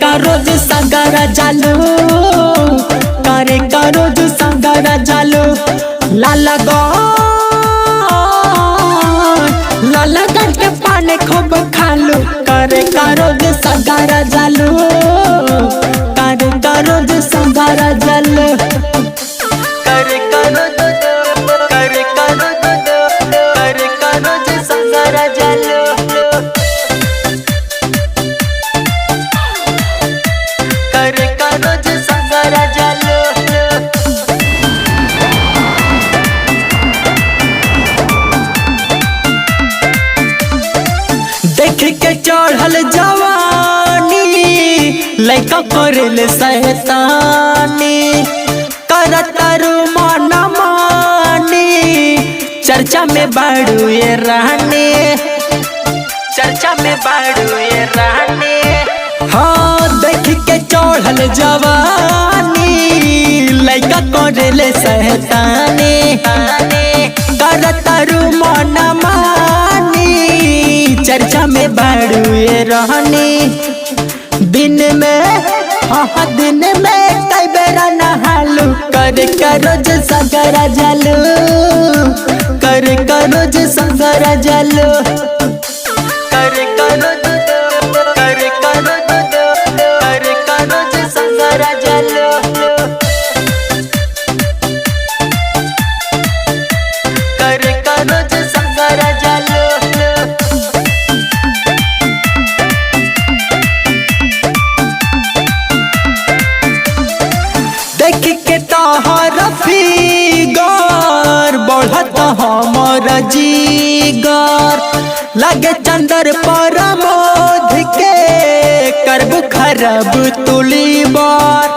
का रोज संगरा जालो, करे का रोज संगरा जालो। लाला गन के पानी खूब खालो, करे का रोज संगरा जालो, करे का रोज संगरा जालो। करे का रोज, करे का रोज, करे का रोज संगरा जालो। करे का रोज संगरा जालो। देख के चढ़ल जवानी लइका करेले शैतानी, करतारू मन मानी चर्चा में बाड़ू ये रानी, चर्चा में बाड़ू ये रानी। हाँ देख के चढ़ल जवानी लइका करेले शैतानी, करतारू मन मानी चर्चा में बाड़ू ये रहनी। दिन में हाँ दिन में कई बेरा नहालू, करे का रोज संगरा जालू, करे का रोज संगरा जालू। करे का रोज, करे का रोज, करे का रोज संगरा जालू। करे का रोज संगरा जालू। देख के तोहर फिगर बढ़त हमर जीगर, लगे चंदर पर मोध के करबू खराब तुली बार,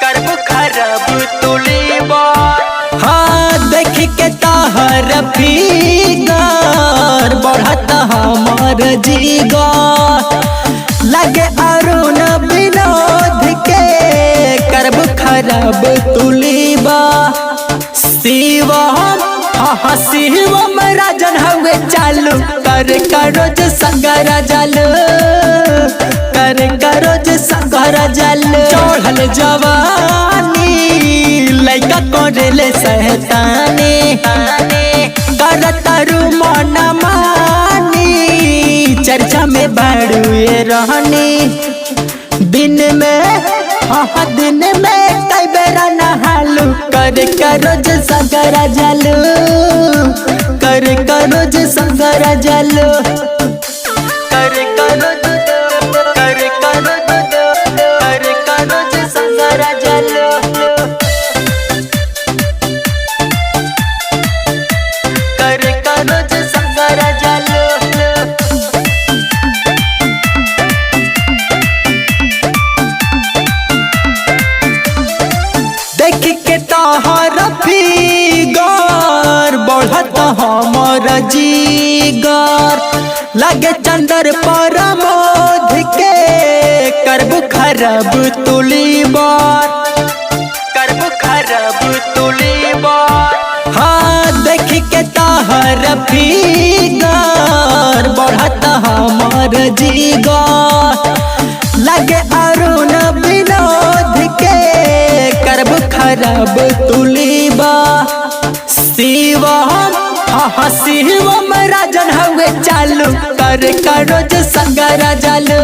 करबू खराब तुली बार। हाँ देख के तोहर फिगर बढ़त हमर जीगर, लगे अरुण विनोद के करब खराब तुलीबा। शिवम हाँ शिवम राजन हवे चालू, करे का रोज संगरा जालू, करे का रोज संगरा जालू। चढ़ल जवानी लइका करेले शैतानी, करतारू मन मानी चर्चा में बाड़ू ये रहनी। दिन में हाँ दिन में कई बेरा नहालू, करे का रोज संगरा जालू, करे का रोज संगरा जालू। करे का रोज, करे का रोज, करे का रोज संगरा जालू। करे का रोज संगरा जालू। देख के तोहर फिगर बढ़त हमर जीगर, लगे चंदर पर मोध के करबू खराब तुली बार, करबू खराब तुली बार। हाँ देख के तोहर फिगर बढ़त हमर जीगर, लगे अरुण विनोद के करब खराब तुलीबा। शिवम हाँ शिवम राजन हवे चालू, करे का रोज संगरा जालू,